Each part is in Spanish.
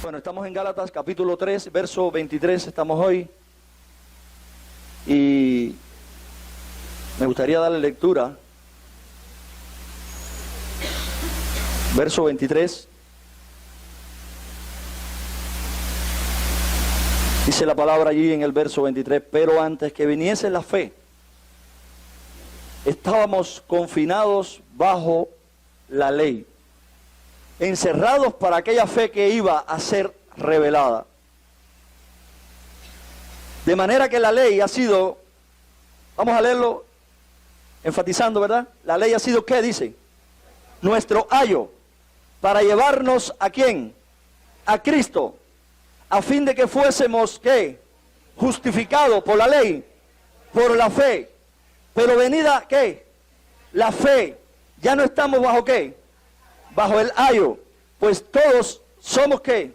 Bueno, estamos en Gálatas capítulo 3, verso 23, estamos hoy. Y me gustaría darle lectura. Verso 23. Dice la palabra allí en el verso 23, pero antes que viniese la fe, estábamos confinados bajo la ley, encerrados para aquella fe que iba a ser revelada. De manera que la ley ha sido, vamos a leerlo enfatizando, ¿verdad? La ley ha sido, ¿qué dice? Nuestro ayo, para llevarnos ¿a quién? A Cristo, a fin de que fuésemos, ¿qué? Justificados por la ley, por la fe. Pero venida, ¿qué? La fe, ya no estamos bajo, ¿qué? Bajo el ayo, pues todos somos, ¿qué?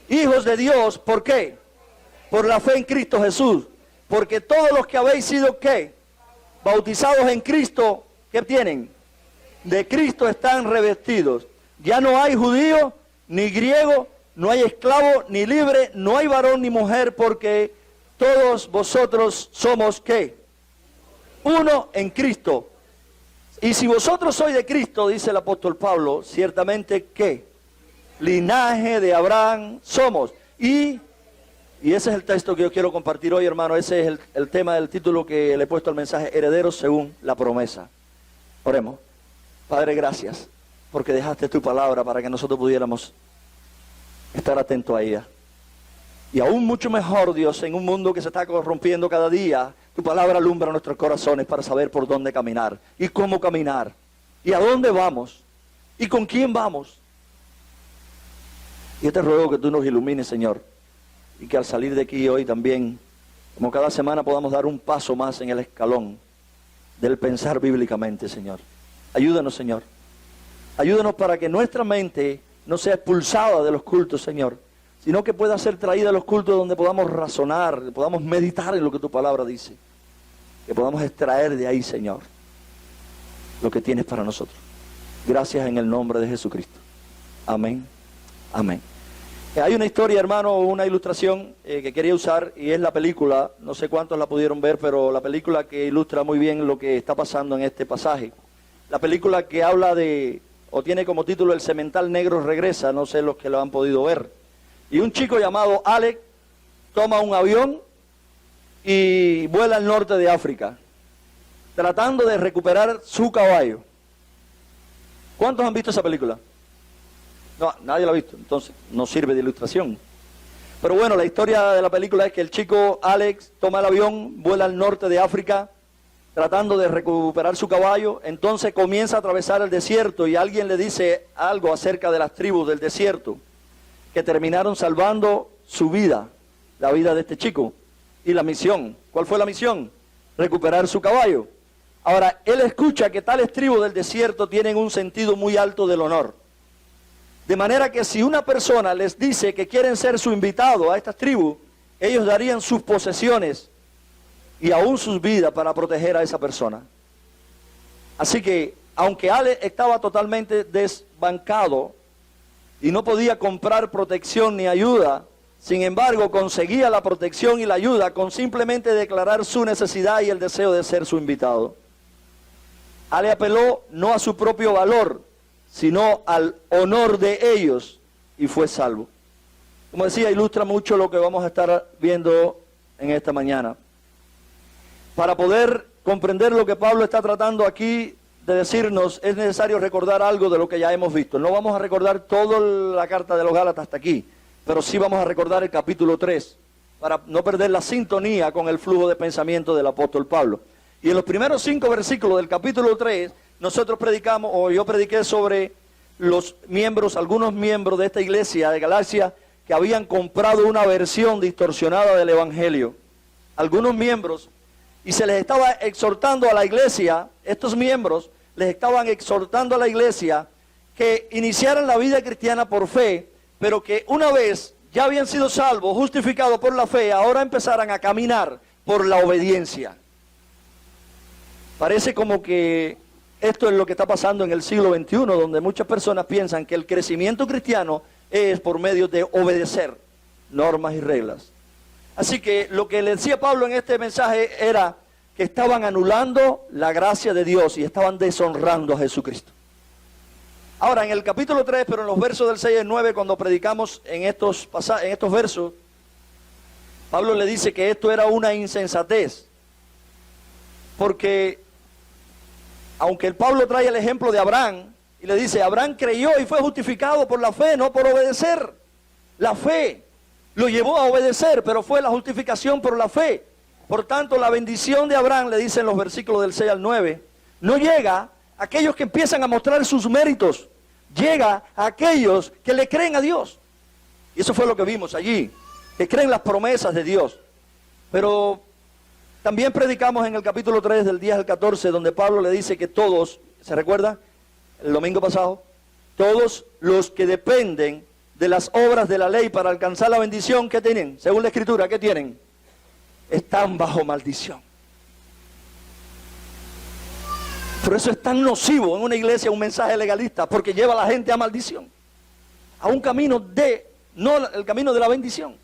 Hijos de Dios, ¿por qué? Por la fe en Cristo Jesús, porque todos los que habéis sido, ¿qué? Bautizados en Cristo, ¿qué tienen? De Cristo están revestidos. Ya no hay judío, ni griego, no hay esclavo, ni libre, no hay varón ni mujer, porque todos vosotros somos, ¿qué? Uno en Cristo. Y si vosotros sois de Cristo, dice el apóstol Pablo, ciertamente, ¿qué? Linaje de Abraham somos. Y ese es el texto que yo quiero compartir hoy, hermano. Ese es el tema del título que le he puesto al mensaje, herederos según la promesa. Oremos. Padre, gracias, porque dejaste tu palabra para que nosotros pudiéramos estar atentos a ella. Y aún mucho mejor, Dios, en un mundo que se está corrompiendo cada día, tu palabra alumbra nuestros corazones para saber por dónde caminar y cómo caminar y a dónde vamos y con quién vamos. Y yo te ruego que tú nos ilumines, Señor, y que al salir de aquí hoy también, como cada semana, podamos dar un paso más en el escalón del pensar bíblicamente, Señor. Ayúdanos, Señor. Ayúdanos para que nuestra mente no sea expulsada de los cultos, Señor, sino que pueda ser traída a los cultos donde podamos razonar, podamos meditar en lo que tu palabra dice, que podamos extraer de ahí, Señor, lo que tienes para nosotros. Gracias en el nombre de Jesucristo. Amén. Amén. Hay una historia, hermano, una ilustración que quería usar, y es la película, no sé cuántos la pudieron ver, pero la película que ilustra muy bien lo que está pasando en este pasaje. La película que habla de, o tiene como título El Semental Negro Regresa, no sé los que lo han podido ver. Y un chico llamado Alex toma un avión y vuela al norte de África, tratando de recuperar su caballo. ¿Cuántos han visto esa película? No, nadie la ha visto, entonces no sirve de ilustración. Pero bueno, la historia de la película es que el chico Alex toma el avión, vuela al norte de África, tratando de recuperar su caballo. Entonces comienza a atravesar el desierto y alguien le dice algo acerca de las tribus del desierto, que terminaron salvando su vida, la vida de este chico. Y la misión, ¿cuál fue la misión? Recuperar su caballo. Ahora, él escucha que tales tribus del desierto tienen un sentido muy alto del honor. De manera que si una persona les dice que quieren ser su invitado a estas tribus, ellos darían sus posesiones y aún sus vidas para proteger a esa persona. Así que, aunque Ale estaba totalmente desbancado y no podía comprar protección ni ayuda, sin embargo conseguía la protección y la ayuda con simplemente declarar su necesidad y el deseo de ser su invitado. Ale apeló no a su propio valor, sino al honor de ellos, y fue salvo. Como decía, ilustra mucho lo que vamos a estar viendo en esta mañana. Para poder comprender lo que Pablo está tratando aquí de decirnos, es necesario recordar algo de lo que ya hemos visto. No vamos a recordar toda la carta de los Gálatas hasta aquí, pero sí vamos a recordar el capítulo 3, para no perder la sintonía con el flujo de pensamiento del apóstol Pablo. Y en los primeros 5 versículos del capítulo 3, nosotros predicamos, o yo prediqué sobre los miembros, algunos miembros de esta iglesia de Galacia, que habían comprado una versión distorsionada del Evangelio. Algunos miembros, y se les estaba exhortando a la iglesia, estos miembros les estaban exhortando a la iglesia que iniciaran la vida cristiana por fe, pero que una vez ya habían sido salvos, justificados por la fe, ahora empezaran a caminar por la obediencia. Parece como que esto es lo que está pasando en el siglo XXI, donde muchas personas piensan que el crecimiento cristiano es por medio de obedecer normas y reglas. Así que lo que le decía Pablo en este mensaje era que estaban anulando la gracia de Dios y estaban deshonrando a Jesucristo. Ahora, en el capítulo 3, pero en los versos del 6 al 9, cuando predicamos en estos versos, Pablo le dice que esto era una insensatez. Porque, aunque el Pablo trae el ejemplo de Abraham, y le dice, Abraham creyó y fue justificado por la fe, no por obedecer. La fe lo llevó a obedecer, pero fue la justificación por la fe. Por tanto, la bendición de Abraham, le dice en los versículos del 6 al 9, no llega a aquellos que empiezan a mostrar sus méritos, llega a aquellos que le creen a Dios. Y eso fue lo que vimos allí, que creen las promesas de Dios. Pero también predicamos en el capítulo 3 del 10 al 14, donde Pablo le dice que todos, ¿se recuerda? El domingo pasado, todos los que dependen de las obras de la ley para alcanzar la bendición, ¿qué tienen? Según la Escritura, ¿qué tienen? Están bajo maldición. Por eso es tan nocivo en una iglesia un mensaje legalista, porque lleva a la gente a maldición, a un camino no el camino de la bendición.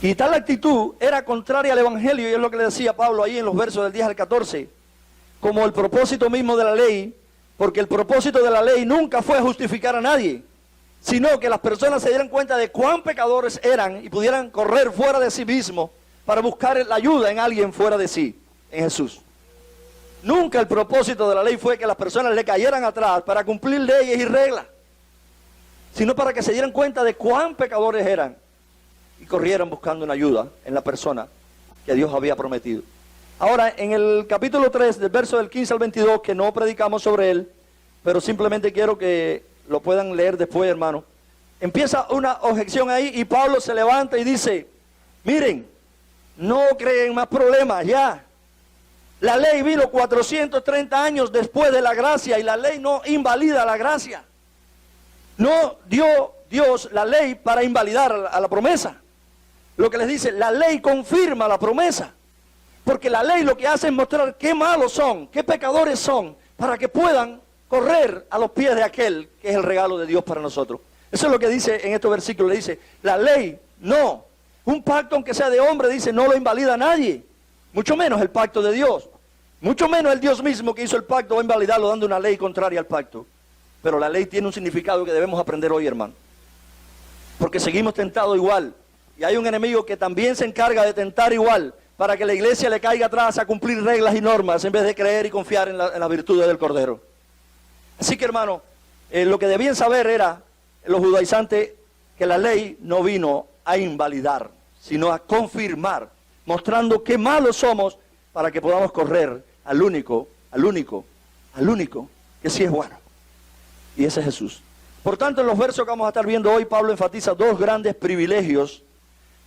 Y tal actitud era contraria al Evangelio, y es lo que le decía Pablo ahí en los versos del 10 al 14, como el propósito mismo de la ley, porque el propósito de la ley nunca fue justificar a nadie, sino que las personas se dieran cuenta de cuán pecadores eran y pudieran correr fuera de sí mismos para buscar la ayuda en alguien fuera de sí, en Jesús. Nunca el propósito de la ley fue que las personas le cayeran atrás para cumplir leyes y reglas, sino para que se dieran cuenta de cuán pecadores eran y corrieran buscando una ayuda en la persona que Dios había prometido. Ahora, en el capítulo 3, del verso del 15 al 22, que no predicamos sobre él, pero simplemente quiero que lo puedan leer después, hermano. Empieza una objeción ahí y Pablo se levanta y dice, miren, no creen más problemas ya. La ley vino 430 años después de la gracia y la ley no invalida la gracia. No dio Dios la ley para invalidar a la promesa. Lo que les dice, la ley confirma la promesa. Porque la ley lo que hace es mostrar qué malos son, qué pecadores son, para que puedan correr a los pies de aquel que es el regalo de Dios para nosotros. Eso es lo que dice en estos versículos. Le dice, la ley no. Un pacto, aunque sea de hombre, dice, no lo invalida a nadie. Mucho menos el pacto de Dios. Mucho menos el Dios mismo que hizo el pacto va a invalidarlo dando una ley contraria al pacto. Pero la ley tiene un significado que debemos aprender hoy, hermano. Porque seguimos tentados igual. Y hay un enemigo que también se encarga de tentar igual, para que la iglesia le caiga atrás a cumplir reglas y normas, en vez de creer y confiar en las virtudes del Cordero. Así que, hermano, lo que debían saber era, los judaizantes, que la ley no vino a invalidar, sino a confirmar, mostrando qué malos somos, para que podamos correr al único que sí es bueno. Y ese es Jesús. Por tanto, en los versos que vamos a estar viendo hoy, Pablo enfatiza dos grandes privilegios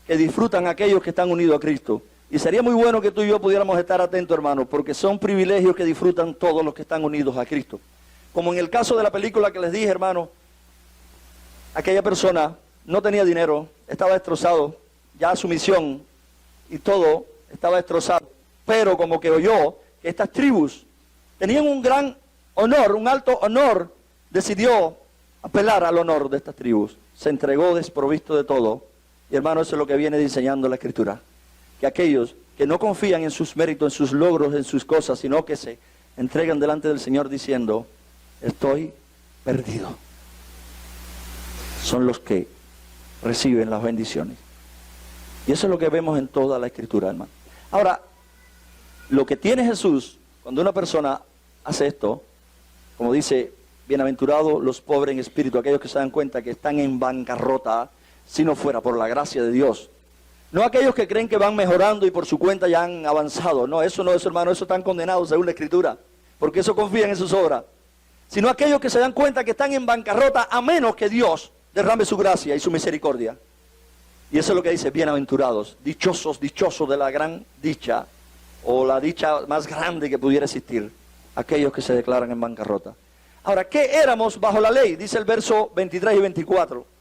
que disfrutan aquellos que están unidos a Cristo. Y sería muy bueno que tú y yo pudiéramos estar atentos, hermanos, porque son privilegios que disfrutan todos los que están unidos a Cristo. Como en el caso de la película que les dije, hermano, aquella persona no tenía dinero, estaba destrozado, ya su misión y todo estaba destrozado, pero como que oyó que estas tribus tenían un gran honor, un alto honor, decidió apelar al honor de estas tribus, se entregó desprovisto de todo. Y hermano, eso es lo que viene diseñando la Escritura, que aquellos que no confían en sus méritos, en sus logros, en sus cosas, sino que se entregan delante del Señor diciendo, estoy perdido, son los que reciben las bendiciones. Y eso es lo que vemos en toda la Escritura, hermano. Ahora, lo que tiene Jesús, cuando una persona hace esto, como dice, bienaventurados los pobres en espíritu, aquellos que se dan cuenta que están en bancarrota, si no fuera por la gracia de Dios. No aquellos que creen que van mejorando y por su cuenta ya han avanzado. No, eso hermano, eso están condenados según la Escritura, porque eso confían en sus obras. Sino aquellos que se dan cuenta que están en bancarrota a menos que Dios derrame su gracia y su misericordia. Y eso es lo que dice, bienaventurados, dichosos, dichosos de la gran dicha, o la dicha más grande que pudiera existir, aquellos que se declaran en bancarrota. Ahora, ¿qué éramos bajo la ley? Dice el verso 23 y 24.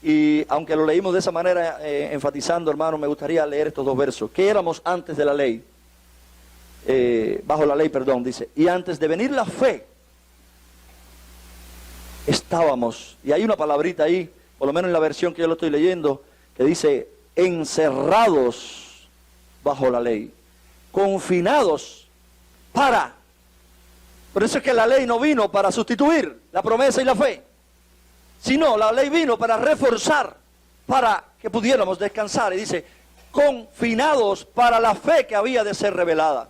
Y aunque lo leímos de esa manera, enfatizando, hermano, me gustaría leer estos dos versos. ¿Qué éramos antes de la ley? Bajo la ley, perdón, dice. Y antes de venir la fe, estábamos, y hay una palabrita ahí, por lo menos en la versión que yo lo estoy leyendo, que dice encerrados bajo la ley, confinados para. Por eso es que la ley no vino para sustituir la promesa y la fe, sino la ley vino para reforzar, para que pudiéramos descansar. Y dice, confinados para la fe que había de ser revelada.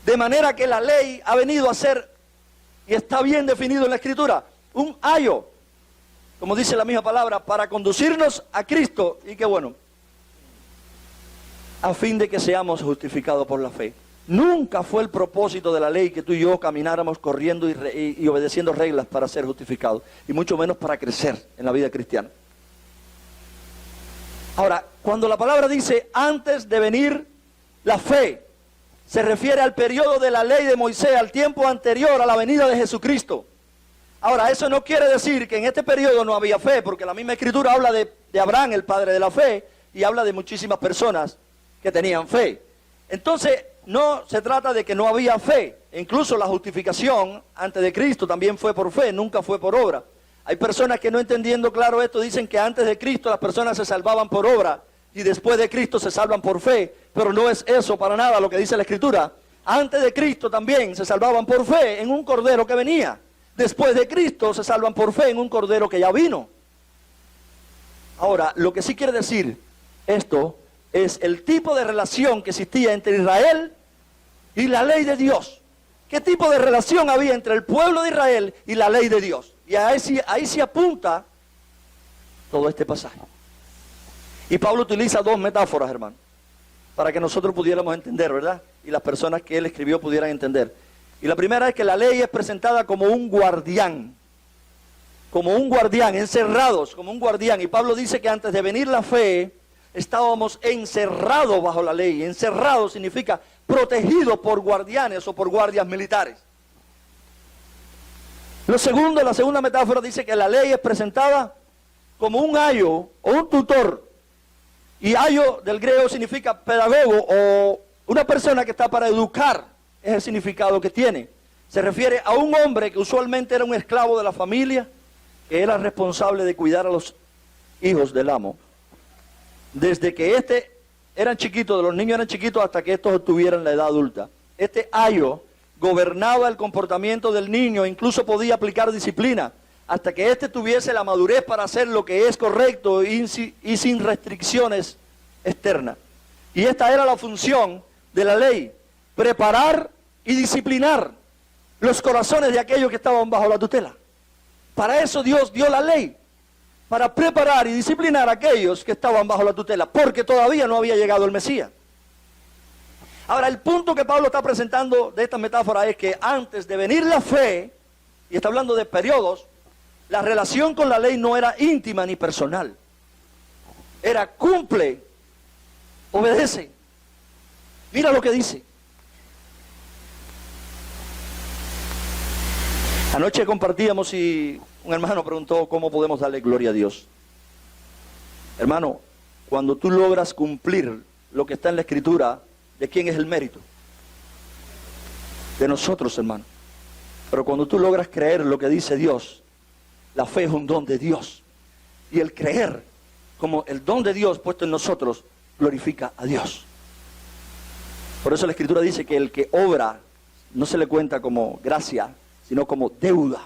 De manera que la ley ha venido a ser, y está bien definido en la Escritura, un ayo, como dice la misma palabra, para conducirnos a Cristo, y que bueno, a fin de que seamos justificados por la fe. Nunca fue el propósito de la ley que tú y yo camináramos corriendo y obedeciendo reglas para ser justificados, y mucho menos para crecer en la vida cristiana. Ahora, cuando la palabra dice antes de venir la fe, se refiere al periodo de la ley de Moisés, al tiempo anterior a la venida de Jesucristo. Ahora, eso no quiere decir que en este periodo no había fe, porque la misma Escritura habla de Abraham, el padre de la fe, y habla de muchísimas personas que tenían fe. Entonces, no se trata de que no había fe. Incluso la justificación antes de Cristo también fue por fe, nunca fue por obra. Hay personas que no entendiendo claro esto dicen que antes de Cristo las personas se salvaban por obra y después de Cristo se salvan por fe, pero no es eso para nada lo que dice la Escritura. Antes de Cristo también se salvaban por fe en un cordero que venía. Después de Cristo se salvan por fe en un cordero que ya vino. Ahora, lo que sí quiere decir esto es el tipo de relación que existía entre Israel y la ley de Dios. ¿Qué tipo de relación había entre el pueblo de Israel y la ley de Dios? Y ahí se apunta todo este pasaje. Y Pablo utiliza dos metáforas, hermano, para que nosotros pudiéramos entender, ¿verdad? Y las personas que él escribió pudieran entender. Y la primera es que la ley es presentada como un guardián, encerrados como un guardián. Y Pablo dice que antes de venir la fe, estábamos encerrados bajo la ley. Encerrado significa protegido por guardianes o por guardias militares. La segunda metáfora dice que la ley es presentada como un ayo o un tutor. Y ayo del griego significa pedagogo o una persona que está para educar, es el significado que tiene. Se refiere a un hombre que usualmente era un esclavo de la familia, que era responsable de cuidar a los hijos del amo. Desde que eran chiquitos, de los niños eran chiquitos hasta que estos obtuvieran la edad adulta. Este ayo gobernaba el comportamiento del niño, incluso podía aplicar disciplina, hasta que éste tuviese la madurez para hacer lo que es correcto y sin restricciones externas. Y esta era la función de la ley, preparar y disciplinar los corazones de aquellos que estaban bajo la tutela. Para eso Dios dio la ley, para preparar y disciplinar a aquellos que estaban bajo la tutela, porque todavía no había llegado el Mesías. Ahora, el punto que Pablo está presentando de esta metáfora es que antes de venir la fe, y está hablando de periodos, la relación con la ley no era íntima ni personal. Era cumple, obedece. Mira lo que dice. Anoche compartíamos y un hermano preguntó cómo podemos darle gloria a Dios. Hermano, cuando tú logras cumplir lo que está en la Escritura, ¿de quién es el mérito? De nosotros, hermano. Pero cuando tú logras creer lo que dice Dios, la fe es un don de Dios. Y el creer como el don de Dios puesto en nosotros glorifica a Dios. Por eso la Escritura dice que el que obra no se le cuenta como gracia, sino como deuda.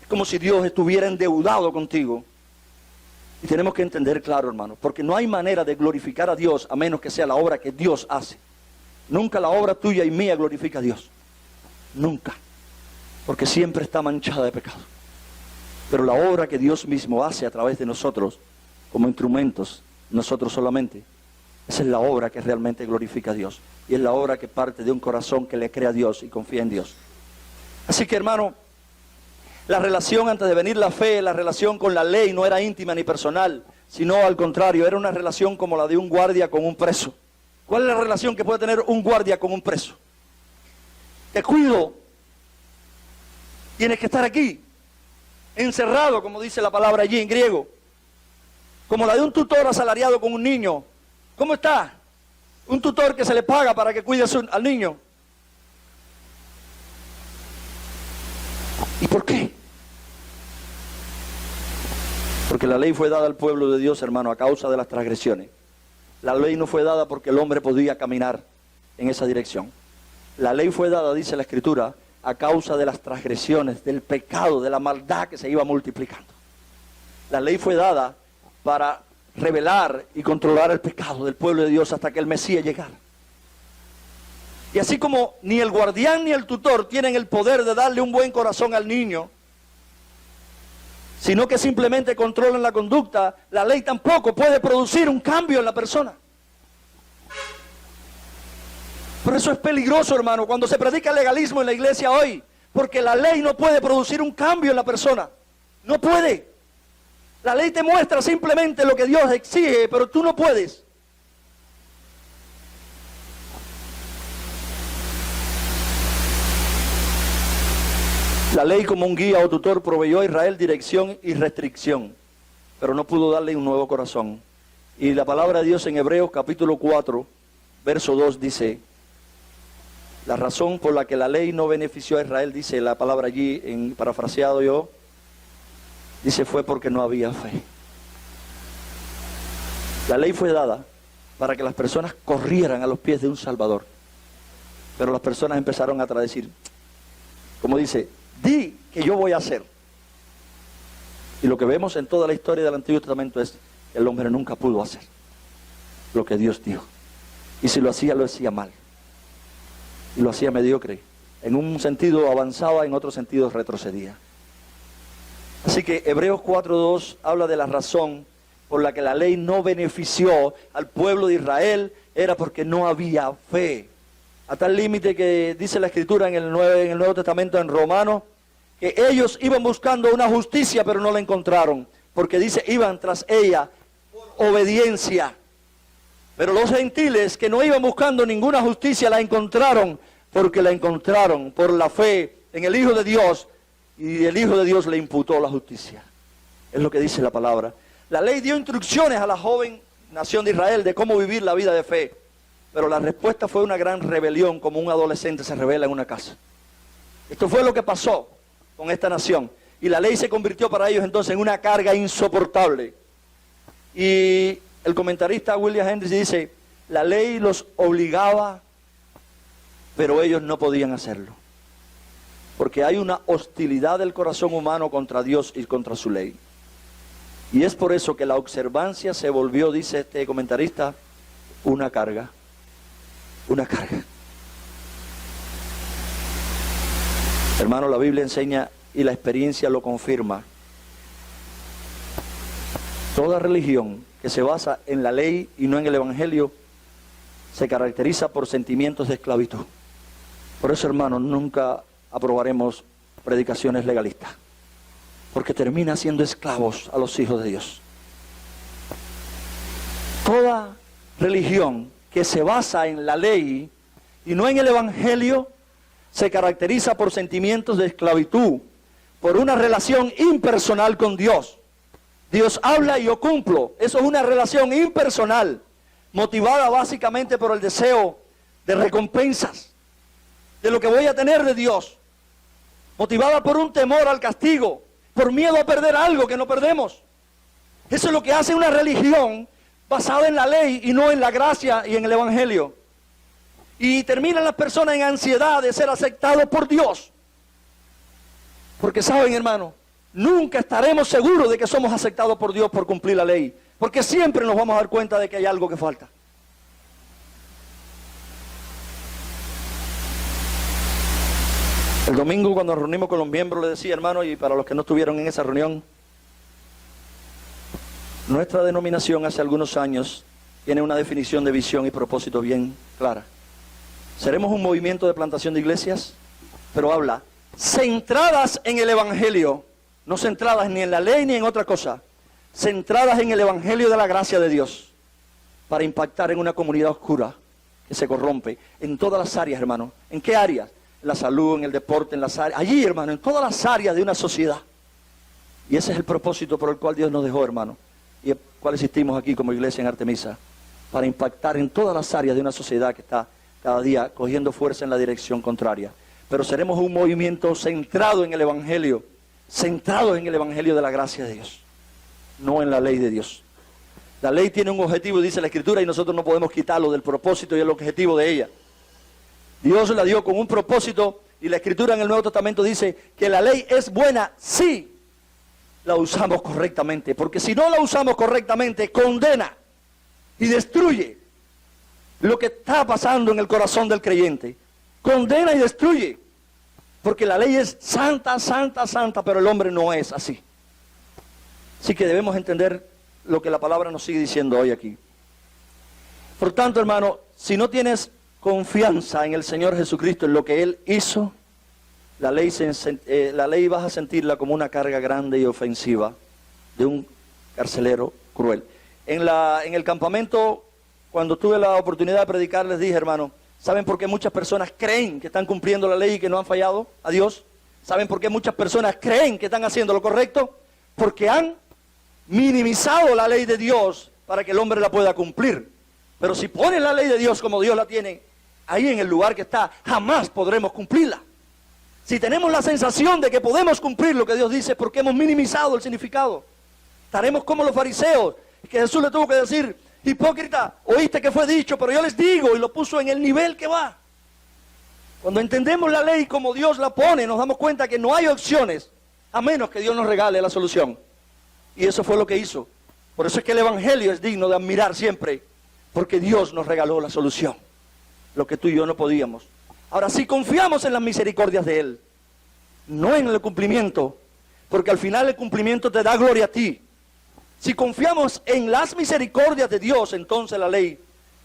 Es como si Dios estuviera endeudado contigo. Y tenemos que entender claro, hermano, porque no hay manera de glorificar a Dios a menos que sea la obra que Dios hace. Nunca la obra tuya y mía glorifica a Dios. Nunca. Porque siempre está manchada de pecado. Pero la obra que Dios mismo hace a través de nosotros, como instrumentos, nosotros solamente, esa es la obra que realmente glorifica a Dios. Y es la obra que parte de un corazón que le cree a Dios y confía en Dios. Así que, hermano, la relación antes de venir la fe, la relación con la ley no era íntima ni personal, sino al contrario, era una relación como la de un guardia con un preso. ¿Cuál es la relación que puede tener un guardia con un preso? Te cuido, tienes que estar aquí, encerrado, como dice la palabra allí en griego, como la de un tutor asalariado con un niño. ¿Cómo está? Un tutor que se le paga para que cuide al niño. ¿Y por qué? Porque la ley fue dada al pueblo de Dios, hermano, a causa de las transgresiones. La ley no fue dada porque el hombre podía caminar en esa dirección. La ley fue dada, dice la Escritura, a causa de las transgresiones, del pecado, de la maldad que se iba multiplicando. La ley fue dada para revelar y controlar el pecado del pueblo de Dios hasta que el Mesías llegara. Y así como ni el guardián ni el tutor tienen el poder de darle un buen corazón al niño, sino que simplemente controlan la conducta, la ley tampoco puede producir un cambio en la persona. Por eso es peligroso, hermano, cuando se predica el legalismo en la iglesia hoy, porque la ley no puede producir un cambio en la persona. No puede. La ley te muestra simplemente lo que Dios exige, pero tú no puedes. La ley como un guía o tutor proveyó a Israel dirección y restricción, pero no pudo darle un nuevo corazón. Y la palabra de Dios en Hebreos capítulo 4, verso 2 dice, la razón por la que la ley no benefició a Israel, dice la palabra allí, en parafraseado yo, dice fue porque no había fe. La ley fue dada para que las personas corrieran a los pies de un Salvador. Pero las personas empezaron a decir, como dice, di que yo voy a hacer. Y lo que vemos en toda la historia del Antiguo Testamento es que el hombre nunca pudo hacer lo que Dios dijo. Y si lo hacía mal. Y lo hacía mediocre. En un sentido avanzaba, en otro sentido retrocedía. Así que Hebreos 4:2 habla de la razón por la que la ley no benefició al pueblo de Israel, era porque no había fe. A tal límite que dice la Escritura en el Nuevo Testamento, en Romanos, que ellos iban buscando una justicia, pero no la encontraron. Porque dice, iban tras ella por obediencia. Pero los gentiles que no iban buscando ninguna justicia, la encontraron, porque la encontraron por la fe en el Hijo de Dios, y el Hijo de Dios le imputó la justicia. Es lo que dice la palabra. La ley dio instrucciones a la joven nación de Israel de cómo vivir la vida de fe. Pero la respuesta fue una gran rebelión, como un adolescente se rebela en una casa. Esto fue lo que pasó con esta nación. Y la ley se convirtió para ellos entonces en una carga insoportable. Y el comentarista William Hendricks dice, la ley los obligaba, pero ellos no podían hacerlo. Porque hay una hostilidad del corazón humano contra Dios y contra su ley. Y es por eso que la observancia se volvió, dice este comentarista, una carga. Una carga. Hermano, la Biblia enseña y la experiencia lo confirma. Toda religión que se basa en la ley y no en el Evangelio se caracteriza por sentimientos de esclavitud. Por eso, hermano, nunca aprobaremos predicaciones legalistas, porque termina siendo esclavos a los hijos de Dios. Toda religión que se basa en la ley y no en el Evangelio se caracteriza por sentimientos de esclavitud, por una relación impersonal con Dios. Dios habla y yo cumplo. Eso es una relación impersonal, motivada básicamente por el deseo de recompensas, de lo que voy a tener de Dios, motivada por un temor al castigo, por miedo a perder algo que no perdemos. Eso es lo que hace una religión basada en la ley y no en la gracia y en el Evangelio. Y terminan las personas en ansiedad de ser aceptados por Dios. Porque saben, hermano, nunca estaremos seguros de que somos aceptados por Dios por cumplir la ley. Porque siempre nos vamos a dar cuenta de que hay algo que falta. El domingo cuando nos reunimos con los miembros le decía, hermano, y para los que no estuvieron en esa reunión, nuestra denominación hace algunos años tiene una definición de visión y propósito bien clara. Seremos un movimiento de plantación de iglesias, pero habla centradas en el Evangelio, no centradas ni en la ley ni en otra cosa, centradas en el Evangelio de la gracia de Dios, para impactar en una comunidad oscura que se corrompe en todas las áreas, hermano. ¿En qué áreas? En la salud, en el deporte, en las áreas, allí, hermano, en todas las áreas de una sociedad. Y ese es el propósito por el cual Dios nos dejó, hermano, y el cual existimos aquí como iglesia en Artemisa, para impactar en todas las áreas de una sociedad que está cada día cogiendo fuerza en la dirección contraria. Pero seremos un movimiento centrado en el Evangelio de la gracia de Dios. no en la ley de Dios. La ley tiene un objetivo, dice la Escritura, y nosotros no podemos quitarlo del propósito y el objetivo de ella. Dios la dio con un propósito, y la Escritura en el Nuevo Testamento dice que la ley es buena si la usamos correctamente, porque si no la usamos correctamente, condena y destruye lo que está pasando en el corazón del creyente. Condena y destruye, porque la ley es santa, santa, santa, pero el hombre no es así. Así que debemos entender lo que la palabra nos sigue diciendo hoy aquí. Por tanto, hermano, si no tienes confianza en el Señor Jesucristo, en lo que Él hizo, la ley vas a sentirla como una carga grande y ofensiva de un carcelero cruel. En el campamento, cuando tuve la oportunidad de predicar, les dije, hermano, ¿saben por qué muchas personas creen que están cumpliendo la ley y que no han fallado a Dios? ¿Saben por qué muchas personas creen que están haciendo lo correcto? Porque han minimizado la ley de Dios para que el hombre la pueda cumplir. Pero si ponen la ley de Dios como Dios la tiene, ahí en el lugar que está, jamás podremos cumplirla. Si tenemos la sensación de que podemos cumplir lo que Dios dice, porque hemos minimizado el significado, estaremos como los fariseos, que Jesús le tuvo que decir, hipócrita, oíste que fue dicho, pero yo les digo, y lo puso en el nivel que va. Cuando entendemos la ley como Dios la pone, nos damos cuenta que no hay opciones, a menos que Dios nos regale la solución. Y eso fue lo que hizo. Por eso es que el Evangelio es digno de admirar siempre, porque Dios nos regaló la solución, lo que tú y yo no podíamos. Ahora, si confiamos en las misericordias de Él, no en el cumplimiento, porque al final el cumplimiento te da gloria a ti. Si confiamos en las misericordias de Dios, entonces la ley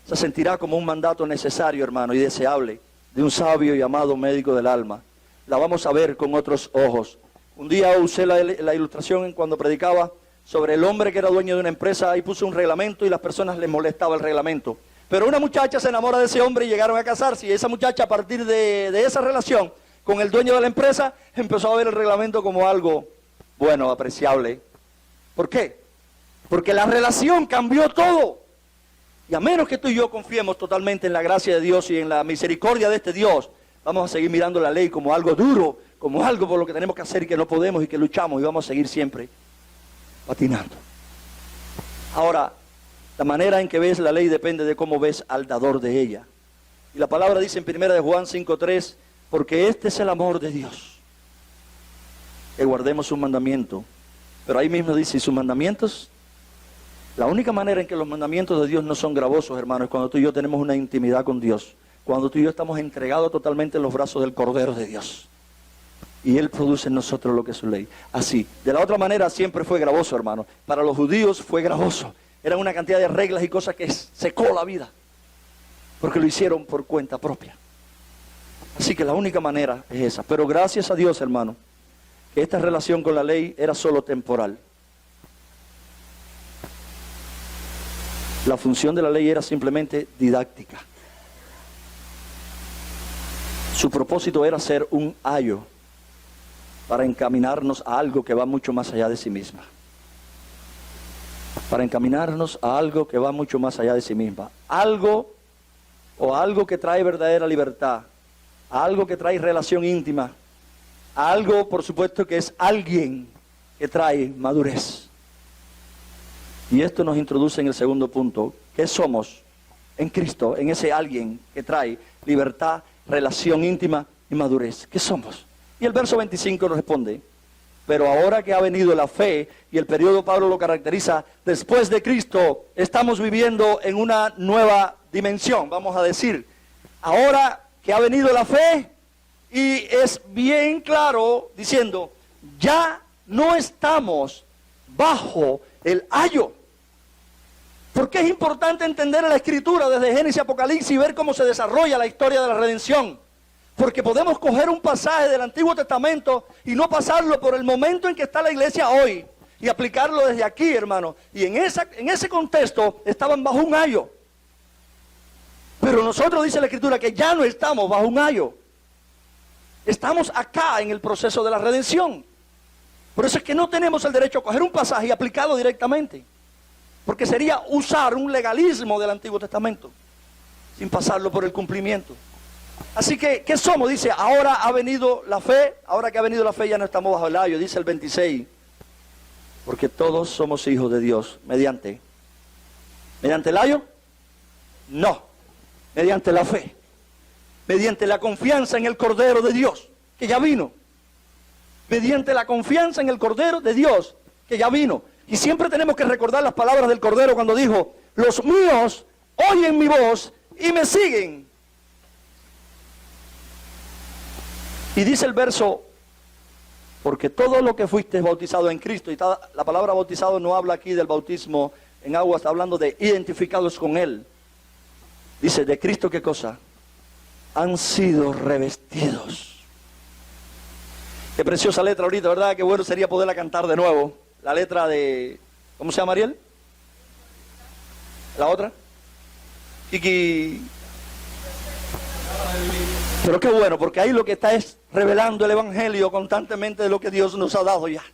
se sentirá como un mandato necesario, hermano, y deseable de un sabio y amado médico del alma. La vamos a ver con otros ojos. Un día usé la ilustración cuando predicaba sobre el hombre que era dueño de una empresa. Ahí puso un reglamento y las personas les molestaba el reglamento. Pero una muchacha se enamora de ese hombre y llegaron a casarse, y esa muchacha, a partir de esa relación con el dueño de la empresa, empezó a ver el reglamento como algo bueno, apreciable. ¿Por qué? Porque la relación cambió todo. Y a menos que tú y yo confiemos totalmente en la gracia de Dios y en la misericordia de este Dios, vamos a seguir mirando la ley como algo duro, como algo por lo que tenemos que hacer y que no podemos y que luchamos, y vamos a seguir siempre patinando. Ahora, la manera en que ves la ley depende de cómo ves al dador de ella. Y la palabra dice en 1 de Juan 5:3, porque este es el amor de Dios, que guardemos su mandamiento. Pero ahí mismo dice, ¿y sus mandamientos? La única manera en que los mandamientos de Dios no son gravosos, hermanos, es cuando tú y yo tenemos una intimidad con Dios. Cuando tú y yo estamos entregados totalmente en los brazos del Cordero de Dios. Y Él produce en nosotros lo que es su ley. Así. De la otra manera siempre fue gravoso, hermano. Para los judíos fue gravoso. Eran una cantidad de reglas y cosas que secó la vida. Porque lo hicieron por cuenta propia. Así que la única manera es esa. Pero gracias a Dios, hermano, que esta relación con la ley era solo temporal. La función de la ley era simplemente didáctica. Su propósito era ser un ayo para encaminarnos a algo que va mucho más allá de sí misma. Para encaminarnos a algo que va mucho más allá de sí misma. Algo que trae verdadera libertad. Algo que trae relación íntima. Algo, por supuesto, que es alguien que trae madurez. Y esto nos introduce en el segundo punto. ¿Qué somos en Cristo? En ese alguien que trae libertad, relación íntima y madurez. ¿Qué somos? Y el verso 25 nos responde, pero ahora que ha venido la fe, y el periodo Pablo lo caracteriza, después de Cristo, estamos viviendo en una nueva dimensión, vamos a decir. Ahora que ha venido la fe, y es bien claro diciendo, ya no estamos bajo el ayo. Porque es importante entender la Escritura desde Génesis y Apocalipsis y ver cómo se desarrolla la historia de la redención. Porque podemos coger un pasaje del Antiguo Testamento y no pasarlo por el momento en que está la iglesia hoy y aplicarlo desde aquí, hermano. Y en ese contexto estaban bajo un ayo. Pero nosotros, dice la Escritura, que ya no estamos bajo un ayo. Estamos acá en el proceso de la redención. Por eso es que no tenemos el derecho a coger un pasaje y aplicarlo directamente. Porque sería usar un legalismo del Antiguo Testamento, sin pasarlo por el cumplimiento. Así que, ¿qué somos? Dice, ahora ha venido la fe, ahora que ha venido la fe ya no estamos bajo el ayo, dice el 26. Porque todos somos hijos de Dios. ¿Mediante el ayo? No. Mediante la fe. Mediante la confianza en el Cordero de Dios, que ya vino. Mediante la confianza en el Cordero de Dios, que ya vino. Y siempre tenemos que recordar las palabras del Cordero cuando dijo: los míos oyen mi voz y me siguen. Y dice el verso: porque todo lo que fuiste bautizado en Cristo, y la palabra bautizado no habla aquí del bautismo en agua, está hablando de identificados con Él. Dice: ¿de Cristo qué cosa? Han sido revestidos. Qué preciosa letra ahorita, ¿verdad? Qué bueno sería poderla cantar de nuevo. La letra de... ¿cómo se llama, Ariel? ¿La otra? Kiki. Pero qué bueno, porque ahí lo que está es revelando el Evangelio constantemente de lo que Dios nos ha dado ya.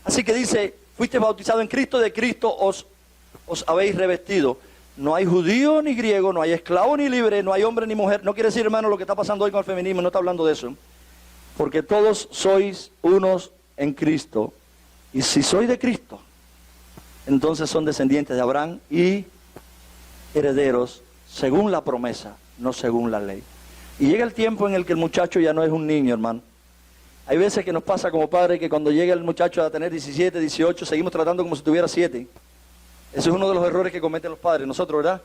Así que dice: fuiste bautizado en Cristo, de Cristo os habéis revestido. No hay judío ni griego, no hay esclavo ni libre, no hay hombre ni mujer. No quiere decir, hermano, lo que está pasando hoy con el feminismo, no está hablando de eso. Porque todos sois unos en Cristo. Y si sois de Cristo, entonces son descendientes de Abraham y herederos según la promesa, no según la ley. Y llega el tiempo en el que el muchacho ya no es un niño, hermano. Hay veces que nos pasa como padres que cuando llega el muchacho a tener 17, 18, seguimos tratando como si tuviera 7. Ese es uno de los errores que cometen los padres, nosotros, ¿verdad?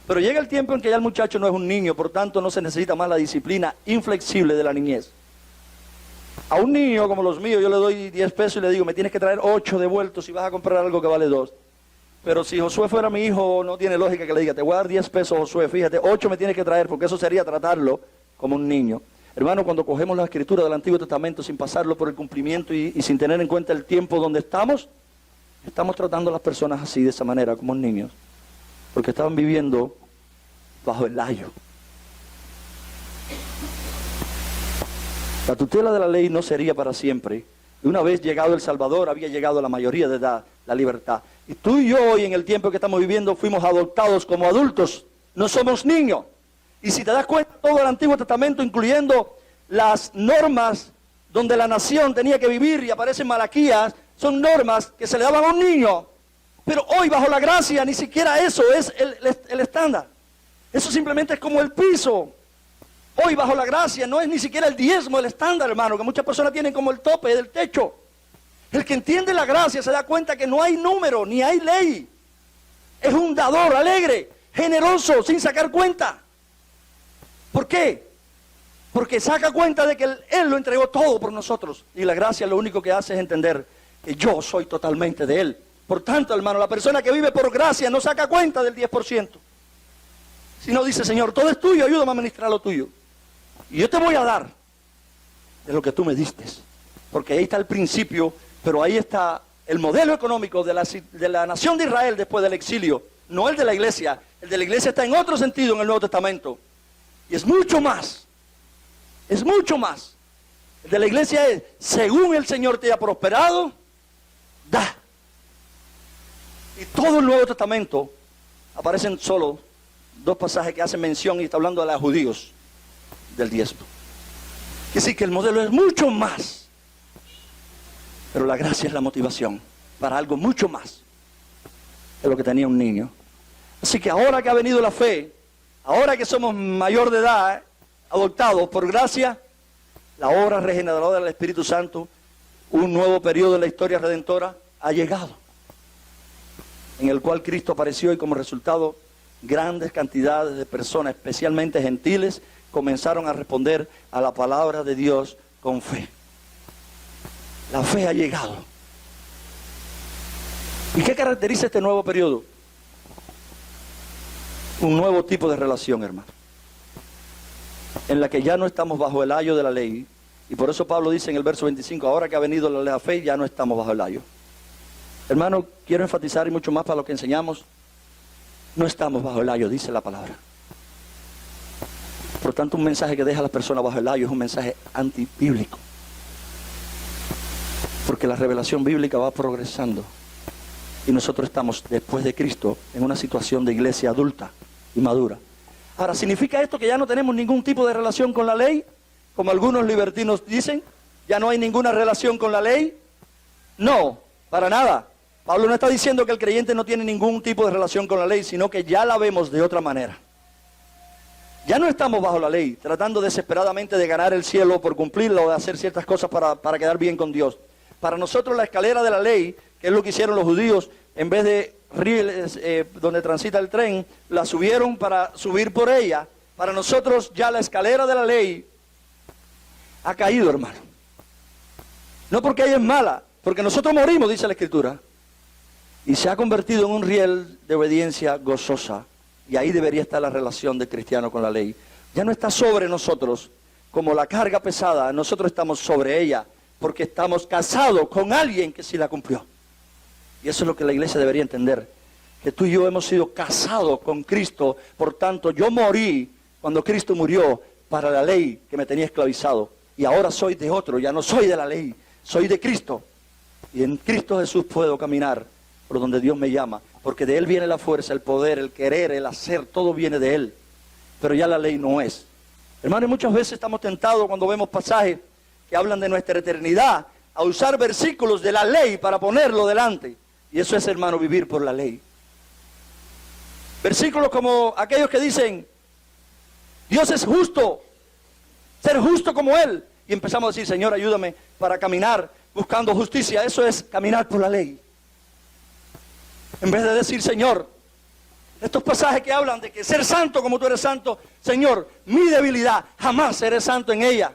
Pero llega el tiempo en que ya el muchacho no es un niño, por tanto no se necesita más la disciplina inflexible de la niñez. A un niño como los míos yo le doy 10 pesos y le digo: me tienes que traer 8 devueltos si vas a comprar algo que vale 2. Pero si Josué fuera mi hijo, no tiene lógica que le diga: te voy a dar 10 pesos, Josué, fíjate, 8 me tienes que traer, porque eso sería tratarlo como un niño. Hermano, cuando cogemos la escritura del Antiguo Testamento sin pasarlo por el cumplimiento y sin tener en cuenta el tiempo donde estamos tratando a las personas así, de esa manera, como niños, porque estaban viviendo bajo el ayo. La tutela de la ley no sería para siempre. Y una vez llegado el Salvador, había llegado a la mayoría de edad, la libertad. Y tú y yo hoy, en el tiempo que estamos viviendo, fuimos adoptados como adultos. No somos niños. Y si te das cuenta, todo el Antiguo Testamento, incluyendo las normas donde la nación tenía que vivir, y aparece en Malaquías, son normas que se le daban a un niño. Pero hoy, bajo la gracia, ni siquiera eso es el estándar. Eso simplemente es como el piso. Hoy, bajo la gracia, no es ni siquiera el diezmo el estándar, hermano, que muchas personas tienen como el tope del techo. El que entiende la gracia se da cuenta que no hay número, ni hay ley. Es un dador alegre, generoso, sin sacar cuenta. ¿Por qué? Porque saca cuenta de que Él lo entregó todo por nosotros. Y la gracia lo único que hace es entender que yo soy totalmente de Él. Por tanto, hermano, la persona que vive por gracia no saca cuenta del 10%. Sino dice: Señor, todo es tuyo, ayúdame a administrar lo tuyo. Y yo te voy a dar de lo que tú me diste. Porque ahí está el principio, pero ahí está el modelo económico de la nación de Israel después del exilio. No el de la iglesia. El de la iglesia está en otro sentido en el Nuevo Testamento. Y es mucho más. Es mucho más. El de la iglesia es: según el Señor te haya prosperado, da. Y todo el Nuevo Testamento aparecen solo 2 pasajes que hacen mención, y está hablando de los judíos, del diezmo. Quiere decir que el modelo es mucho más. Pero la gracia es la motivación para algo mucho más de lo que tenía un niño. Así que ahora que ha venido la fe, ahora que somos mayor de edad, adoptados por gracia, la obra regeneradora del Espíritu Santo, un nuevo periodo de la historia redentora ha llegado, en el cual Cristo apareció, y como resultado grandes cantidades de personas, especialmente gentiles, comenzaron a responder a la palabra de Dios con fe. La fe ha llegado. ¿Y qué caracteriza este nuevo periodo? Un nuevo tipo de relación, hermano, en la que ya no estamos bajo el ayo de la ley. Y por eso Pablo dice en el verso 25: ahora que ha venido la fe, ya no estamos bajo el ayo. Hermano, quiero enfatizar, y mucho más para lo que enseñamos, no estamos bajo el ayo, dice la palabra. Por tanto, un mensaje que deja a las personas bajo el ayo es un mensaje antibíblico. Porque la revelación bíblica va progresando. Y nosotros estamos, después de Cristo, en una situación de iglesia adulta y madura. Ahora, ¿significa esto que ya no tenemos ningún tipo de relación con la ley? Como algunos libertinos dicen, ¿ya no hay ninguna relación con la ley? No, Para nada. Pablo no está diciendo que el creyente no tiene ningún tipo de relación con la ley, sino que ya la vemos de otra manera. Ya no estamos bajo la ley, tratando desesperadamente de ganar el cielo por cumplirla o de hacer ciertas cosas para quedar bien con Dios. Para nosotros la escalera de la ley, que es lo que hicieron los judíos, en vez de rieles donde transita el tren, la subieron para subir por ella. Para nosotros ya la escalera de la ley ha caído, hermano. No porque ella es mala, porque nosotros morimos, dice la Escritura. Y se ha convertido en un riel de obediencia gozosa. Y ahí debería estar la relación del cristiano con la ley. Ya no está sobre nosotros como la carga pesada. Nosotros estamos sobre ella porque estamos casados con alguien que sí la cumplió. Y eso es lo que la iglesia debería entender. Que tú y yo hemos sido casados con Cristo. Por tanto, yo morí cuando Cristo murió para la ley que me tenía esclavizado. Y ahora soy de otro. Ya no soy de la ley. Soy de Cristo. Y en Cristo Jesús puedo caminar por donde Dios me llama, porque de Él viene la fuerza, el poder, el querer, el hacer, todo viene de Él, pero ya la ley no es. Hermanos, muchas veces estamos tentados cuando vemos pasajes que hablan de nuestra eternidad, a usar versículos de la ley para ponerlo delante, y eso es, hermano, vivir por la ley. Versículos como aquellos que dicen, Dios es justo, ser justo como Él, y empezamos a decir, Señor, ayúdame para caminar buscando justicia. Eso es caminar por la ley. En vez de decir, Señor, estos pasajes que hablan de que ser santo como tú eres santo, Señor, mi debilidad, jamás seré santo en ella.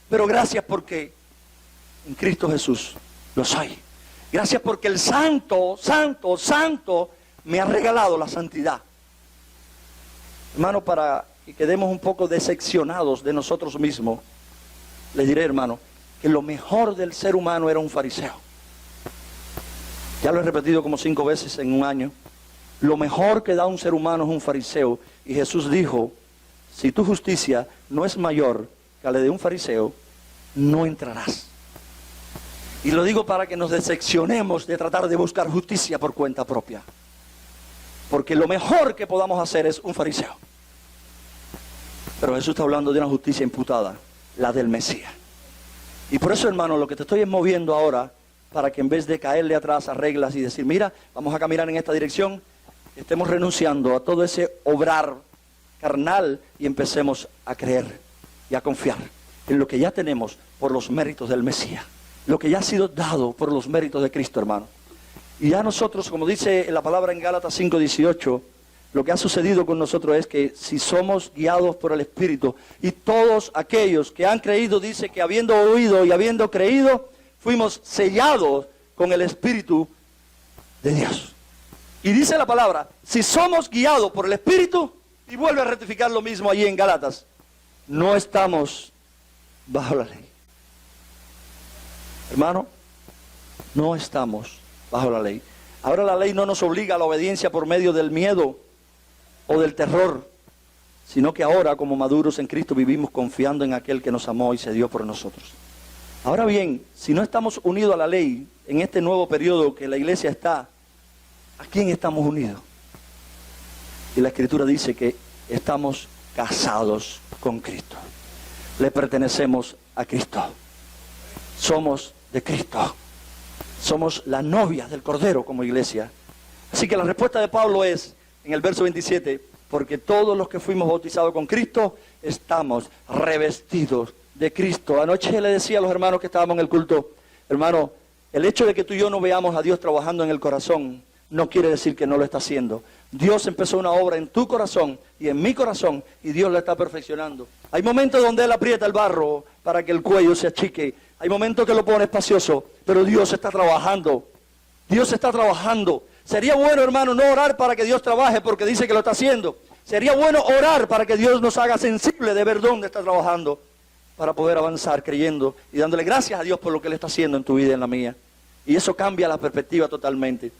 Pero gracias porque en Cristo Jesús lo soy. Gracias porque el santo, santo, santo me ha regalado la santidad. Hermano, para que quedemos un poco decepcionados de nosotros mismos, les diré, hermano, que lo mejor del ser humano era un fariseo. Ya lo he repetido como 5 veces en un año. Lo mejor que da un ser humano es un fariseo. Y Jesús dijo, si tu justicia no es mayor que la de un fariseo, no entrarás. Y lo digo para que nos decepcionemos de tratar de buscar justicia por cuenta propia. Porque lo mejor que podamos hacer es un fariseo. Pero Jesús está hablando de una justicia imputada, la del Mesías. Y por eso, hermano, lo que te estoy moviendo ahora, para que en vez de caerle atrás a reglas y decir, mira, vamos a caminar en esta dirección, estemos renunciando a todo ese obrar carnal y empecemos a creer y a confiar en lo que ya tenemos por los méritos del Mesías, lo que ya ha sido dado por los méritos de Cristo, hermano. Y ya nosotros, como dice la palabra en Gálatas 5:18, lo que ha sucedido con nosotros es que si somos guiados por el Espíritu, y todos aquellos que han creído, dice que habiendo oído y habiendo creído, fuimos sellados con el Espíritu de Dios. Y dice la palabra, si somos guiados por el Espíritu, y vuelve a rectificar lo mismo allí en Gálatas, no estamos bajo la ley. Hermano, no estamos bajo la ley. Ahora la ley no nos obliga a la obediencia por medio del miedo o del terror, sino que ahora como maduros en Cristo vivimos confiando en aquel que nos amó y se dio por nosotros. Ahora bien, si no estamos unidos a la ley en este nuevo periodo que la iglesia está, ¿a quién estamos unidos? Y la Escritura dice que estamos casados con Cristo. Le pertenecemos a Cristo. Somos de Cristo. Somos la novia del Cordero como iglesia. Así que la respuesta de Pablo es, en el verso 27, porque todos los que fuimos bautizados con Cristo, estamos revestidos de Cristo. Anoche le decía a los hermanos que estábamos en el culto, hermano, el hecho de que tú y yo no veamos a Dios trabajando en el corazón, no quiere decir que no lo está haciendo. Dios empezó una obra en tu corazón y en mi corazón, y Dios la está perfeccionando. Hay momentos donde Él aprieta el barro para que el cuello se achique. Hay momentos que lo pone espacioso, pero Dios está trabajando. Dios está trabajando. Sería bueno, hermano, no orar para que Dios trabaje porque dice que lo está haciendo. Sería bueno orar para que Dios nos haga sensible de ver dónde está trabajando, para poder avanzar creyendo y dándole gracias a Dios por lo que Él está haciendo en tu vida y en la mía. Y eso cambia la perspectiva totalmente.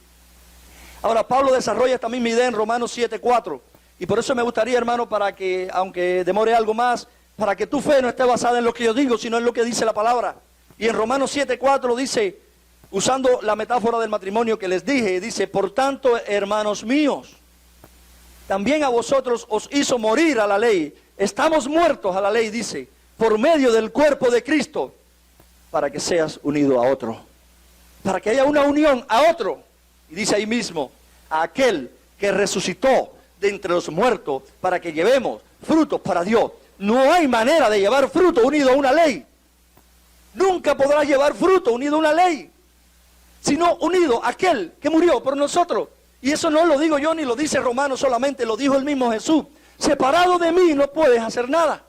Ahora, Pablo desarrolla esta misma idea en Romanos 7:4. Y por eso me gustaría, hermano, para que, aunque demore algo más, para que tu fe no esté basada en lo que yo digo, sino en lo que dice la palabra. Y en Romanos 7:4 dice, usando la metáfora del matrimonio que les dije, dice, por tanto, hermanos míos, también a vosotros os hizo morir a la ley. Estamos muertos a la ley, dice, por medio del cuerpo de Cristo, para que seas unido a otro. para que haya una unión a otro. Y dice ahí mismo, a aquel que resucitó de entre los muertos, para que llevemos frutos para Dios. No hay manera de llevar fruto unido a una ley. Nunca podrás llevar fruto unido a una ley, sino unido a aquel que murió por nosotros. Y eso no lo digo yo ni lo dice Romanos solamente, lo dijo el mismo Jesús. Separado de mí no puedes hacer nada.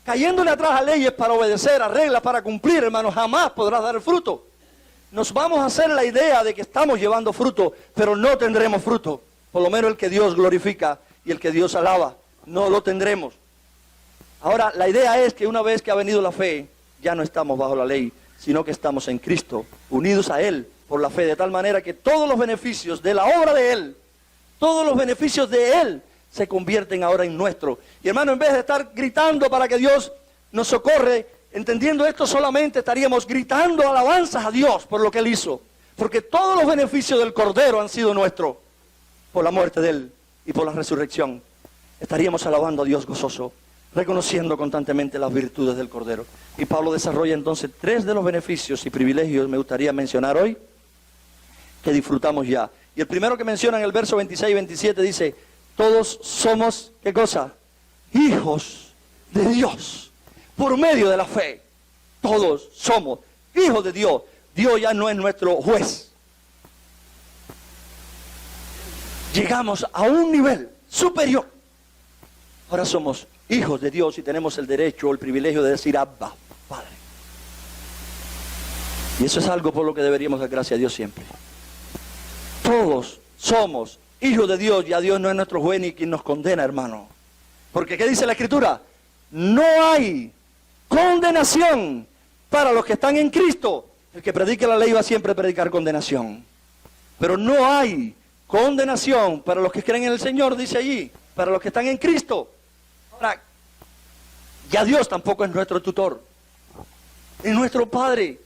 Cayéndole atrás a leyes para obedecer, a reglas para cumplir, hermanos, jamás podrás dar fruto. Nos vamos a hacer la idea de que estamos llevando fruto, pero no tendremos fruto. Por lo menos el que Dios glorifica y el que Dios alaba, no lo tendremos. Ahora, la idea es que una vez que ha venido la fe, ya no estamos bajo la ley, sino que estamos en Cristo, unidos a Él por la fe, de tal manera que todos los beneficios de la obra de Él, todos los beneficios de Él, se convierten ahora en nuestros. Y hermano, en vez de estar gritando para que Dios nos socorre, entendiendo esto solamente, estaríamos gritando alabanzas a Dios por lo que Él hizo. Porque todos los beneficios del Cordero han sido nuestros, por la muerte de Él y por la resurrección. Estaríamos alabando a Dios gozoso, reconociendo constantemente las virtudes del Cordero. Y Pablo desarrolla entonces 3 de los beneficios y privilegios, me gustaría mencionar hoy, que disfrutamos ya. Y el primero que menciona en el verso 26 y 27 dice, todos somos, ¿qué cosa? Hijos de Dios, por medio de la fe. Todos somos hijos de Dios. Dios ya no es nuestro juez. Llegamos a un nivel superior. Ahora somos hijos de Dios y tenemos el derecho o el privilegio de decir Abba, Padre. Y eso es algo por lo que deberíamos dar gracias a Dios siempre. Todos somos hijos de Dios, ya Dios no es nuestro juez ni quien nos condena, hermano. Porque ¿qué dice la Escritura? No hay condenación para los que están en Cristo. El que predique la ley va siempre a predicar condenación. Pero no hay condenación para los que creen en el Señor, dice allí, para los que están en Cristo. Ahora, ya Dios tampoco es nuestro tutor, es nuestro Padre.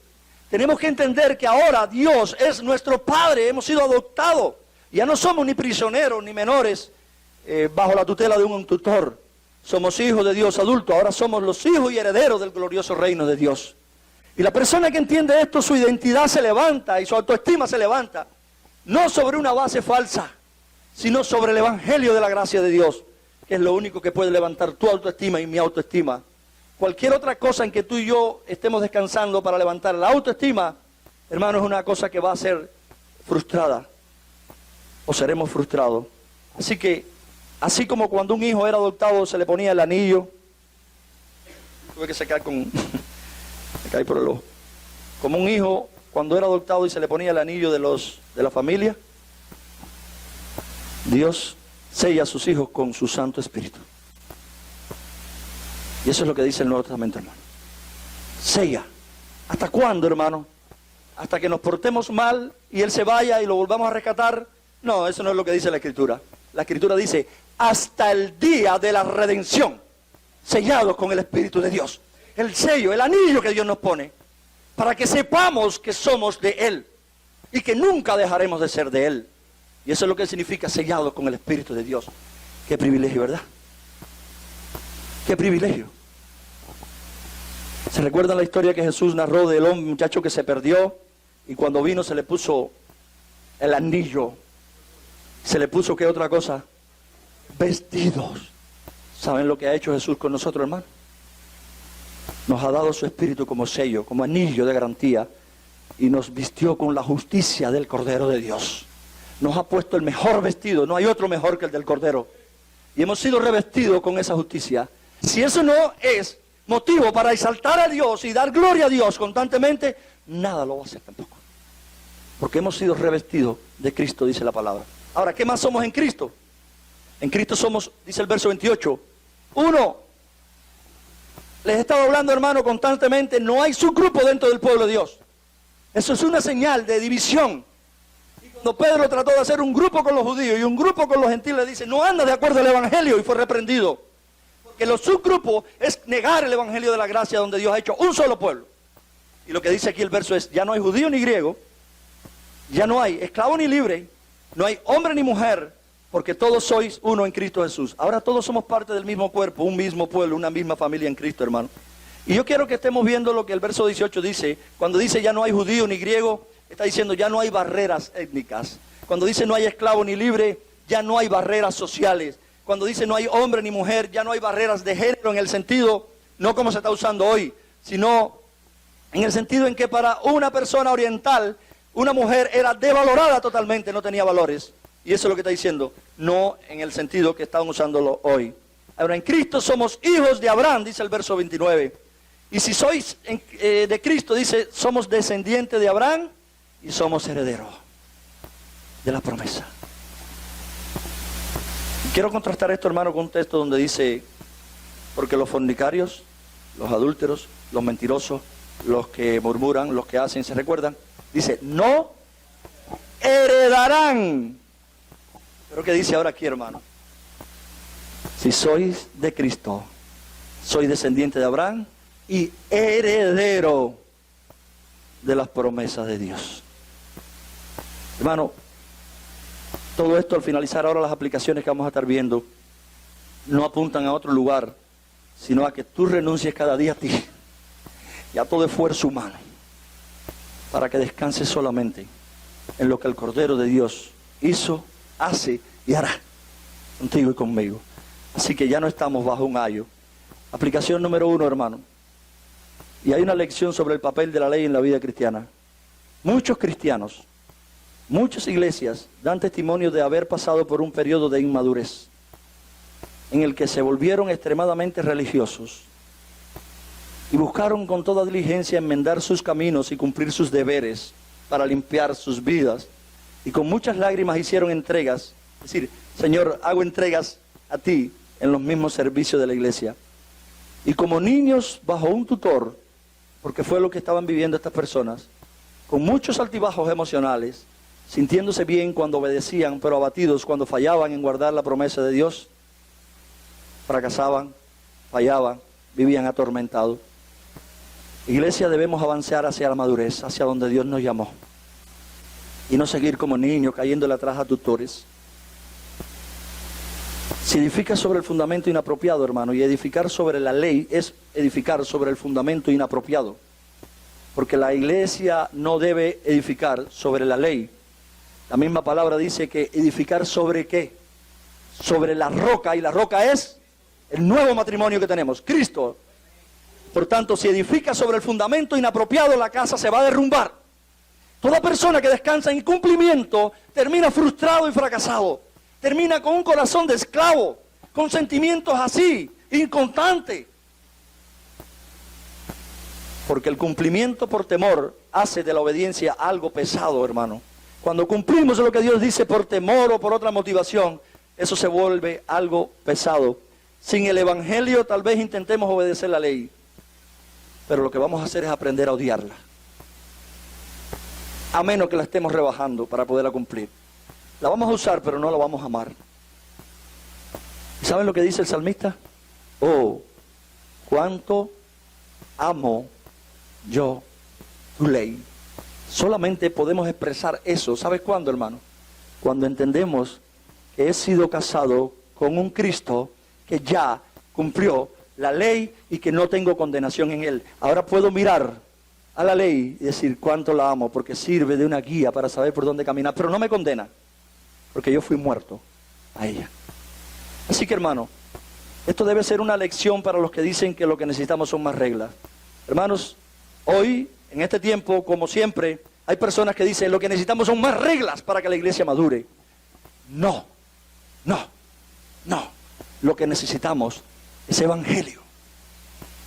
Tenemos que entender que ahora Dios es nuestro Padre, hemos sido adoptados. Ya no somos ni prisioneros ni menores bajo la tutela de un tutor. Somos hijos de Dios adultos, ahora somos los hijos y herederos del glorioso reino de Dios. Y la persona que entiende esto, su identidad se levanta y su autoestima se levanta. No sobre una base falsa, sino sobre el evangelio de la gracia de Dios, que es lo único que puede levantar tu autoestima y mi autoestima. Cualquier otra cosa en que tú y yo estemos descansando para levantar la autoestima, hermano, es una cosa que va a ser frustrada, o seremos frustrados. Así que, así como cuando un hijo era adoptado se le ponía el anillo, tuve que sacar con, me caí por el ojo, como un hijo cuando era adoptado y se le ponía el anillo de la familia, Dios sella a sus hijos con su Santo Espíritu. Y eso es lo que dice el Nuevo Testamento, hermano. Sella. ¿Hasta cuándo, hermano? ¿Hasta que nos portemos mal y Él se vaya y lo volvamos a rescatar? No, eso no es lo que dice la Escritura. La Escritura dice, hasta el día de la redención, sellados con el Espíritu de Dios. El sello, el anillo que Dios nos pone, para que sepamos que somos de Él y que nunca dejaremos de ser de Él. Y eso es lo que significa sellados con el Espíritu de Dios. Qué privilegio, ¿verdad? Qué privilegio. ¿Se recuerdan la historia que Jesús narró del hombre, muchacho que se perdió y cuando vino se le puso el anillo? Se le puso, ¿qué otra cosa? Vestidos. ¿Saben lo que ha hecho Jesús con nosotros, hermano? Nos ha dado su Espíritu como sello, como anillo de garantía, y nos vistió con la justicia del Cordero de Dios. Nos ha puesto el mejor vestido, no hay otro mejor que el del Cordero. Y hemos sido revestidos con esa justicia. Si eso no es motivo para exaltar a Dios y dar gloria a Dios constantemente, nada lo va a hacer tampoco. Porque hemos sido revestidos de Cristo, dice la palabra. Ahora, ¿qué más somos en Cristo? En Cristo somos, dice el verso 28, uno. Les he estado hablando, hermano, constantemente, no hay subgrupo dentro del pueblo de Dios. Eso es una señal de división. Y cuando Pedro trató de hacer un grupo con los judíos y un grupo con los gentiles, dice, no anda de acuerdo al evangelio, y fue reprendido. Porque los subgrupos es negar el evangelio de la gracia donde Dios ha hecho un solo pueblo. Y lo que dice aquí el verso es, ya no hay judío ni griego, ya no hay esclavo ni libre, no hay hombre ni mujer, porque todos sois uno en Cristo Jesús. Ahora todos somos parte del mismo cuerpo, un mismo pueblo, una misma familia en Cristo, hermano. Y yo quiero que estemos viendo lo que el verso 18 dice, cuando dice ya no hay judío ni griego, está diciendo ya no hay barreras étnicas. Cuando dice no hay esclavo ni libre, ya no hay barreras sociales. Cuando dice no hay hombre ni mujer, ya no hay barreras de género en el sentido, no como se está usando hoy, sino en el sentido en que para una persona oriental, una mujer era devalorada totalmente, no tenía valores. Y eso es lo que está diciendo, no en el sentido que están usándolo hoy. Ahora, en Cristo somos hijos de Abraham, dice el verso 29. Y si sois de Cristo, dice, somos descendientes de Abraham y somos herederos de la promesa. Quiero contrastar esto, hermano, con un texto donde dice, porque los fornicarios, los adúlteros, los mentirosos, los que murmuran, los que hacen, ¿se recuerdan? Dice, no heredarán. Pero ¿qué dice ahora aquí, hermano? Si sois de Cristo, sois descendiente de Abraham y heredero de las promesas de Dios. Hermano, todo esto al finalizar ahora las aplicaciones que vamos a estar viendo, no apuntan a otro lugar, sino a que tú renuncies cada día a ti y a todo esfuerzo humano, para que descanses solamente en lo que el Cordero de Dios hizo, hace y hará contigo y conmigo. Así que ya no estamos bajo un ayo. Aplicación número 1, hermano. Y hay una lección sobre el papel de la ley en la vida cristiana. Muchos cristianos, muchas iglesias dan testimonio de haber pasado por un periodo de inmadurez, en el que se volvieron extremadamente religiosos y buscaron con toda diligencia enmendar sus caminos y cumplir sus deberes para limpiar sus vidas. Y con muchas lágrimas hicieron entregas. Es decir, Señor, hago entregas a ti en los mismos servicios de la iglesia. Y como niños bajo un tutor, porque fue lo que estaban viviendo estas personas, con muchos altibajos emocionales, sintiéndose bien cuando obedecían, pero abatidos cuando fallaban en guardar la promesa de Dios, fracasaban, fallaban, vivían atormentados. Iglesia, debemos avanzar hacia la madurez, hacia donde Dios nos llamó, y no seguir como niños cayéndole atrás a tutores. Si edificas sobre el fundamento inapropiado, hermano, y edificar sobre la ley es edificar sobre el fundamento inapropiado, porque la iglesia no debe edificar sobre la ley. La misma palabra dice que edificar sobre ¿qué? Sobre la roca, y la roca es el nuevo matrimonio que tenemos, Cristo. Por tanto, si edifica sobre el fundamento inapropiado, la casa se va a derrumbar. Toda persona que descansa en incumplimiento termina frustrado y fracasado. Termina con un corazón de esclavo, con sentimientos así, inconstantes. Porque el cumplimiento por temor hace de la obediencia algo pesado, hermano. Cuando cumplimos lo que Dios dice por temor o por otra motivación, eso se vuelve algo pesado. Sin el evangelio tal vez intentemos obedecer la ley, pero lo que vamos a hacer es aprender a odiarla, a menos que la estemos rebajando para poderla cumplir. La vamos a usar, pero no la vamos a amar. ¿Y saben lo que dice el salmista? Oh, cuánto amo yo tu ley. Solamente podemos expresar eso. ¿Sabes cuándo, hermano? Cuando entendemos que he sido casado con un Cristo que ya cumplió la ley y que no tengo condenación en él. Ahora puedo mirar a la ley y decir cuánto la amo, porque sirve de una guía para saber por dónde caminar, pero no me condena, porque yo fui muerto a ella. Así que, hermano, esto debe ser una lección para los que dicen que lo que necesitamos son más reglas. Hermanos, hoy, en este tiempo, como siempre, hay personas que dicen lo que necesitamos son más reglas para que la iglesia madure. No, no, no. Lo que necesitamos es evangelio.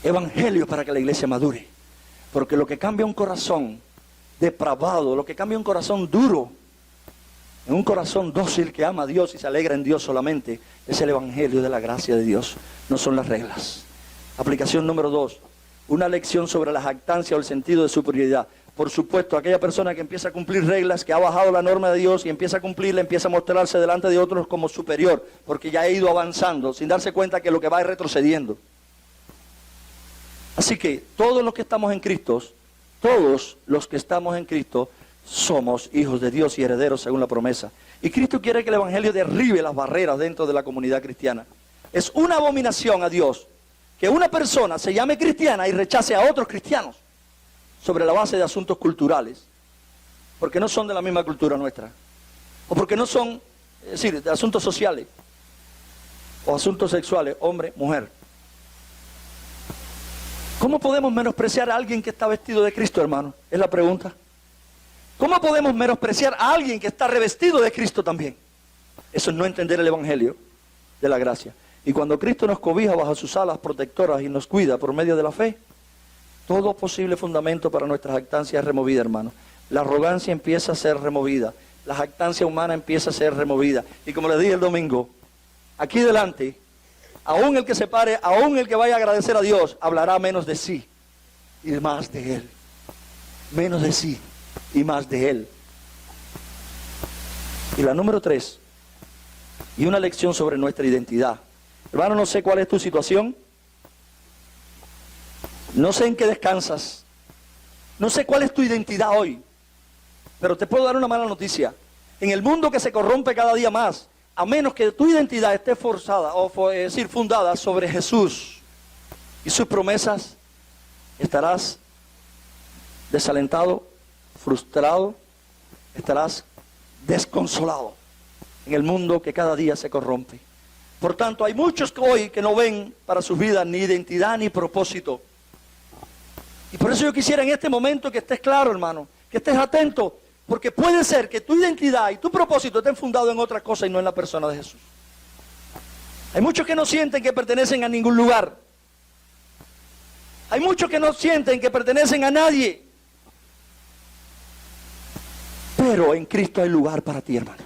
Evangelio para que la iglesia madure. Porque lo que cambia un corazón depravado, lo que cambia un corazón duro, en un corazón dócil que ama a Dios y se alegra en Dios solamente, es el evangelio de la gracia de Dios, no son las reglas. Aplicación número 2, una lección sobre la jactancia o el sentido de superioridad. Por supuesto, aquella persona que empieza a cumplir reglas, que ha bajado la norma de Dios y empieza a cumplirla, empieza a mostrarse delante de otros como superior, porque ya ha ido avanzando, sin darse cuenta que lo que va es retrocediendo. Así que todos los que estamos en Cristo, todos los que estamos en Cristo, somos hijos de Dios y herederos según la promesa. Y Cristo quiere que el evangelio derribe las barreras dentro de la comunidad cristiana. Es una abominación a Dios que una persona se llame cristiana y rechace a otros cristianos sobre la base de asuntos culturales. porque no son de la misma cultura nuestra, o porque no son, es decir, de asuntos sociales, o asuntos sexuales, hombre, mujer. ¿Cómo podemos menospreciar a alguien que está vestido de Cristo, hermano? Es la pregunta. ¿Cómo podemos menospreciar a alguien que está revestido de Cristo también? Eso es no entender el Evangelio de la gracia. Y cuando Cristo nos cobija bajo sus alas protectoras y nos cuida por medio de la fe, todo posible fundamento para nuestra jactancia es removida, hermano. La arrogancia empieza a ser removida. La jactancia humana empieza a ser removida. Y como les dije el domingo, aquí delante, aún el que se pare, aún el que vaya a agradecer a Dios, hablará menos de sí y más de Él. Menos de sí y más de Él. Y la número 3, y una lección sobre nuestra identidad. Hermano, no sé cuál es tu situación, no sé en qué descansas, no sé cuál es tu identidad hoy, pero te puedo dar una mala noticia. En el mundo que se corrompe cada día más, a menos que tu identidad esté forzada, o es decir, fundada sobre Jesús y sus promesas, estarás desalentado, frustrado, estarás desconsolado en el mundo que cada día se corrompe. Por tanto, hay muchos hoy que no ven para sus vidas ni identidad ni propósito. Y por eso yo quisiera en este momento que estés claro, hermano, que estés atento, porque puede ser que tu identidad y tu propósito estén fundados en otra cosa y no en la persona de Jesús. Hay muchos que no sienten que pertenecen a ningún lugar. Hay muchos que no sienten que pertenecen a nadie. Pero en Cristo hay lugar para ti, hermano.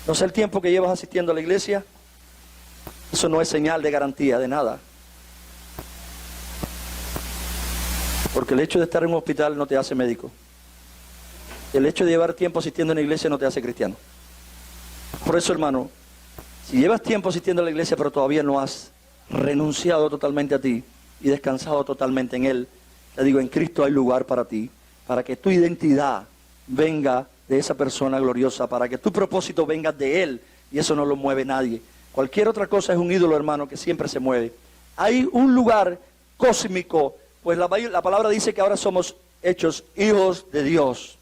No sé el tiempo que llevas asistiendo a la iglesia. Eso no es señal de garantía de nada. Porque el hecho de estar en un hospital no te hace médico. El hecho de llevar tiempo asistiendo a una iglesia no te hace cristiano. Por eso, hermano, si llevas tiempo asistiendo a la iglesia pero todavía no has renunciado totalmente a ti y descansado totalmente en Él, te digo, en Cristo hay lugar para ti, para que tu identidad venga de esa persona gloriosa, para que tu propósito venga de Él, y eso no lo mueve nadie. Cualquier otra cosa es un ídolo, hermano, que siempre se mueve. Hay un lugar cósmico, pues la palabra dice que ahora somos hechos hijos de Dios.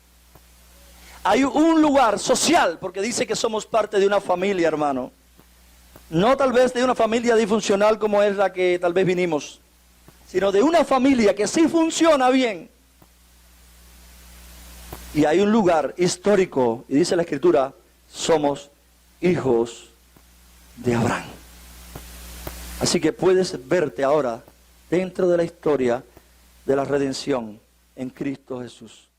Hay un lugar social, porque dice que somos parte de una familia, hermano. No tal vez de una familia disfuncional como es la que tal vez vinimos, sino de una familia que sí funciona bien. Y hay un lugar histórico, y dice la Escritura, somos hijos de Abraham. Así que puedes verte ahora dentro de la historia de la redención en Cristo Jesús.